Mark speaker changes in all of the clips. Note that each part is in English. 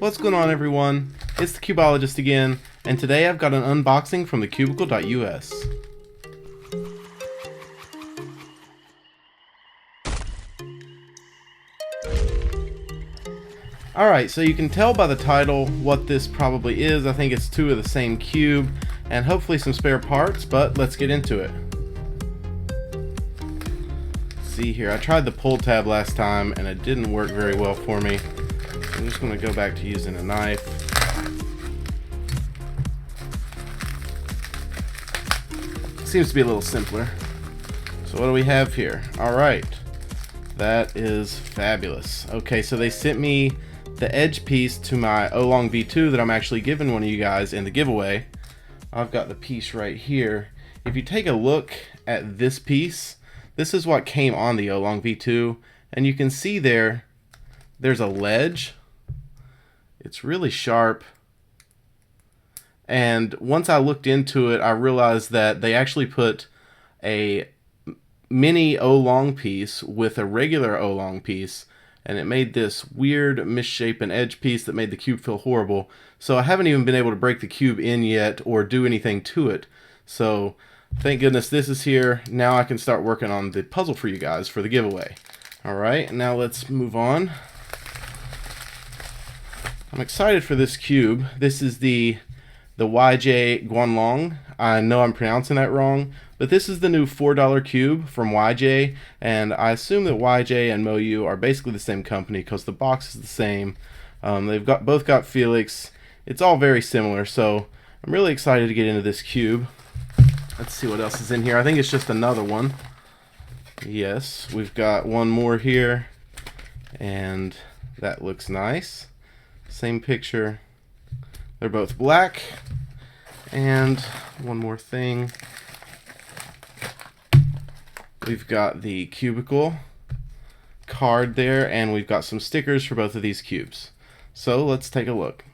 Speaker 1: What's going on, everyone? It's the Cubeologist again, and today I've got an unboxing from the Cubicle.us. Alright, so you can tell by the title what this probably is. I think it's two of the same cube, and hopefully some spare parts, but let's get into it. Let's see here, I tried the pull tab last time, and it didn't work very well for me. I'm just going to go back to using a knife. Seems to be a little simpler. So what do we have here? Alright, that is fabulous. Okay, so they sent me the edge piece to my Guanlong V2 that I'm actually giving one of you guys in the giveaway. I've got the piece right here. If you take a look at this piece, this is what came on the Guanlong V2, and you can see there's a ledge. It's really sharp, and once I looked into it, I realized that they actually put a mini Guanlong piece with a regular Guanlong piece, and it made this weird misshapen edge piece that made the cube feel horrible. So I haven't even been able to break the cube in yet or do anything to it. So thank goodness this is here. Now I can start working on the puzzle for you guys for the giveaway. Alright, now let's move on. I'm excited for this cube. This is the YJ Guanlong. I know I'm pronouncing that wrong, but this is the new $4 cube from YJ, and I assume that YJ and MoYu are basically the same company because the box is the same. They've both got Felix. It's all very similar, so I'm really excited to get into this cube. Let's see what else is in here. I think it's just another one. Yes, we've got one more here, and that looks nice. Same picture. They're both black. And one more thing. We've got the cubicle card there, and we've got some stickers for both of these cubes. So let's take a look.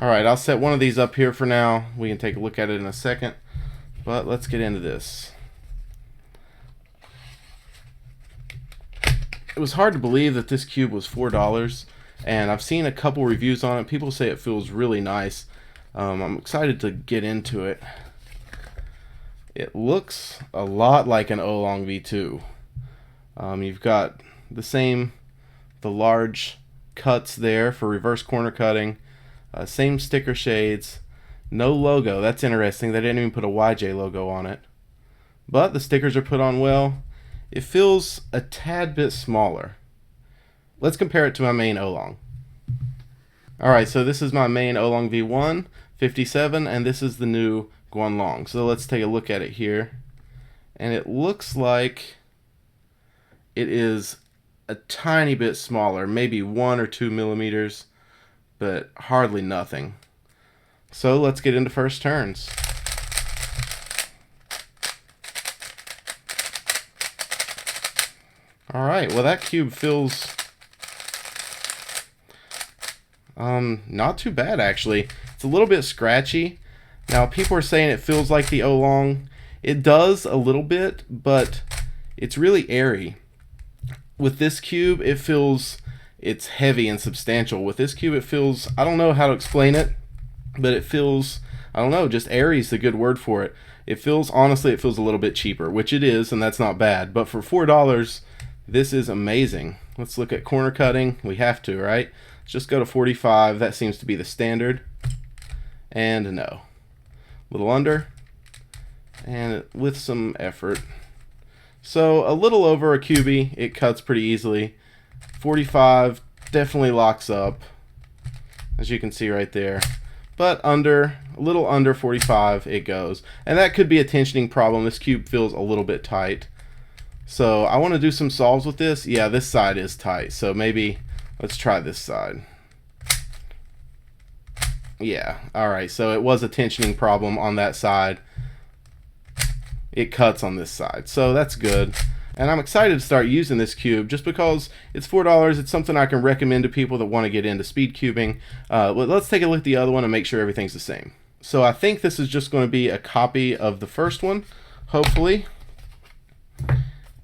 Speaker 1: Alright, I'll set one of these up here for now. We can take a look at it in a second. But let's get into this. It was hard to believe that this cube was $4. And I've seen a couple reviews on it. People say it feels really nice. I'm excited to get into it. It looks a lot like an Guanlong V2. You've got the large cuts there for reverse corner cutting. Same sticker shades. No logo. That's interesting. They didn't even put a YJ logo on it. But the stickers are put on well. It feels a tad bit smaller. Let's compare it to my main Guanlong. Alright, so this is my main Guanlong V1, 57, and this is the new Guanlong. So let's take a look at it here. And it looks like it is a tiny bit smaller, maybe 1 or 2 millimeters, but hardly nothing. So let's get into first turns. Alright, well that cube feels not too bad actually. It's a little bit scratchy. Now people are saying it feels like the Guanlong. It does a little bit, but it's really airy. With this cube, it's heavy and substantial. With this cube, it feels, I don't know how to explain it, but it feels, I don't know, just airy is the good word for it. Honestly, it feels a little bit cheaper, which it is, and that's not bad. But for $4, this is amazing. Let's look at corner cutting. We have to, right? Let's just go to 45. That seems to be the standard. And no. A little under. And with some effort. So a little over a cubie. It cuts pretty easily. 45 definitely locks up, as you can see right there. But a little under 45 it goes. And that could be a tensioning problem. This cube feels a little bit tight. So I want to do some solves with this. Yeah, this side is tight. So maybe let's try this side. Yeah, alright, so it was a tensioning problem on that side. It cuts on this side, so that's good. And I'm excited to start using this cube just because it's $4. It's something I can recommend to people that want to get into speed cubing. Let's take a look at the other one and make sure everything's the same. So I think this is just going to be a copy of the first one, hopefully.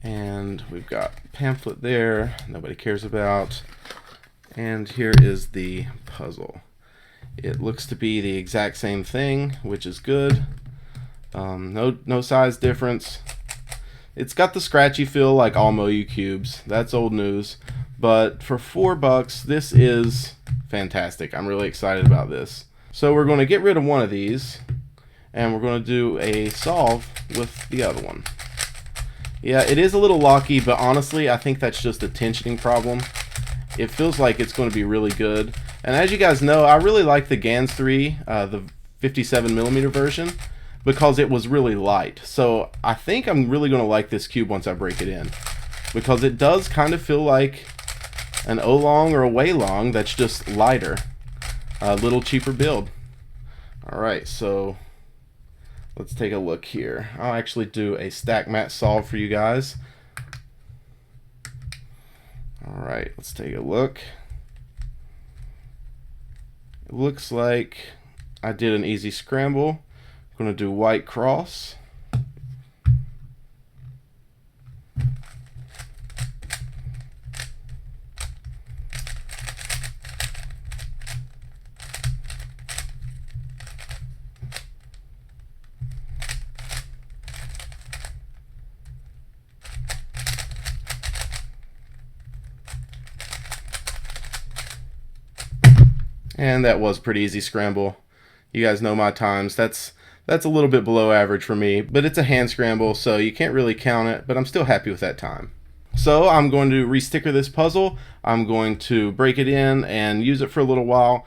Speaker 1: And we've got pamphlet there, nobody cares about. And here is the puzzle. It looks to be the exact same thing, which is good. No size difference. It's got the scratchy feel like all Moyu cubes. That's old news. But for $4, this is fantastic. I'm really excited about this. So we're going to get rid of one of these, and we're going to do a solve with the other one. Yeah, it is a little locky, but honestly, I think that's just a tensioning problem. It feels like it's going to be really good. And as you guys know, I really like the GANS 3, the 57mm version, because it was really light. So I think I'm really going to like this cube once I break it in, because it does kind of feel like an Oolong or a Guanlong that's just lighter, a little cheaper build. Alright, so let's take a look here. I'll actually do a stack mat solve for you guys. Alright, let's take a look. It looks like I did an easy scramble. I'm going to do white cross. And that was pretty easy scramble. You guys know my times. That's a little bit below average for me, but it's a hand scramble, so you can't really count it, but I'm still happy with that time. So I'm going to re-sticker this puzzle. I'm going to break it in and use it for a little while.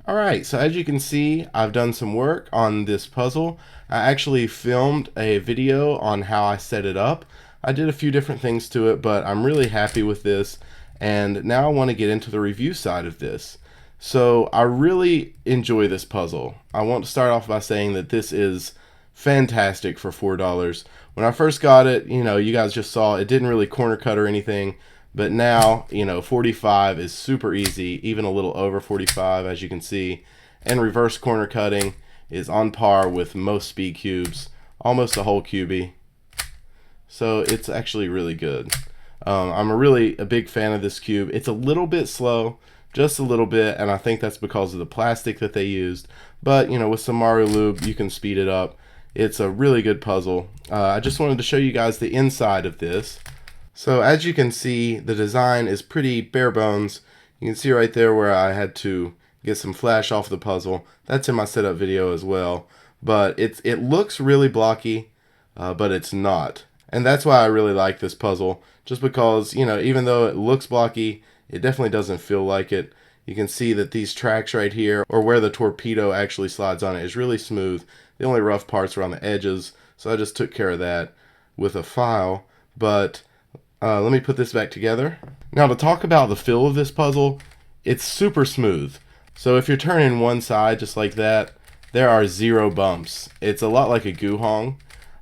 Speaker 1: Alright, so as you can see, I've done some work on this puzzle. I actually filmed a video on how I set it up. I did a few different things to it, but I'm really happy with this, and now I want to get into the review side of this. So I really enjoy this puzzle. I want to start off by saying that this is fantastic for $4. When I first got it, you guys just saw it didn't really corner cut or anything, but now, 45 is super easy, even a little over 45 as you can see, and reverse corner cutting is on par with most speed cubes, almost a whole cubie. So it's actually really good. I'm really a big fan of this cube. It's a little bit slow, just a little bit, and I think that's because of the plastic that they used. But with some Mario Lube, you can speed it up. It's a really good puzzle. I just wanted to show you guys the inside of this. So as you can see, the design is pretty bare bones. You can see right there where I had to get some flash off the puzzle. That's in my setup video as well. But it looks really blocky, but it's not. And that's why I really like this puzzle, just because, even though it looks blocky, it definitely doesn't feel like it. You can see that these tracks right here, or where the torpedo actually slides on it, is really smooth. The only rough parts are on the edges, so I just took care of that with a file. But let me put this back together. Now to talk about the feel of this puzzle, it's super smooth. So if you're turning one side just like that, there are 0 bumps. It's a lot like a Guanlong,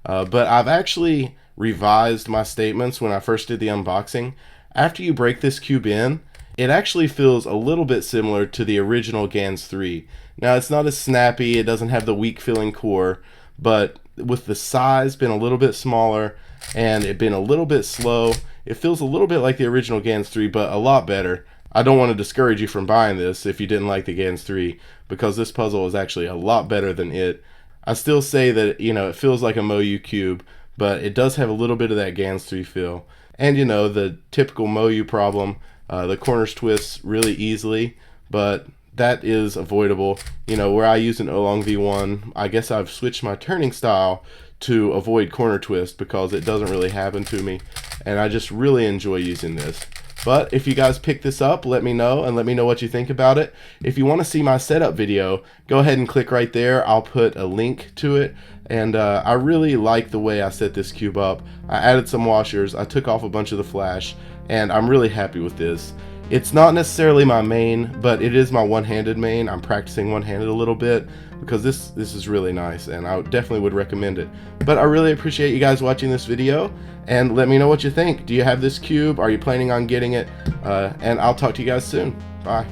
Speaker 1: but I've actually revised my statements when I first did the unboxing. After you break this cube in, it actually feels a little bit similar to the original GANS 3. Now it's not as snappy, it doesn't have the weak feeling core, but with the size being a little bit smaller and it being a little bit slow, it feels a little bit like the original GANS 3, but a lot better. I don't want to discourage you from buying this if you didn't like the GANS 3, because this puzzle is actually a lot better than it. I still say that it feels like a Moyu cube, but it does have a little bit of that GANS 3 feel. And the typical Moyu problem, the corners twist really easily, but that is avoidable. Where I use an Oolong V1, I guess I've switched my turning style to avoid corner twist because it doesn't really happen to me, and I just really enjoy using this. But if you guys pick this up, let me know, and let me know what you think about it. If you want to see my setup video, go ahead and click right there. I'll put a link to it. And I really like the way I set this cube up. I added some washers, I took off a bunch of the flash, and I'm really happy with this. It's not necessarily my main, but it is my one-handed main. I'm practicing one-handed a little bit because this is really nice, and I definitely would recommend it. But I really appreciate you guys watching this video, and let me know what you think. Do you have this cube? Are you planning on getting it? And I'll talk to you guys soon. Bye.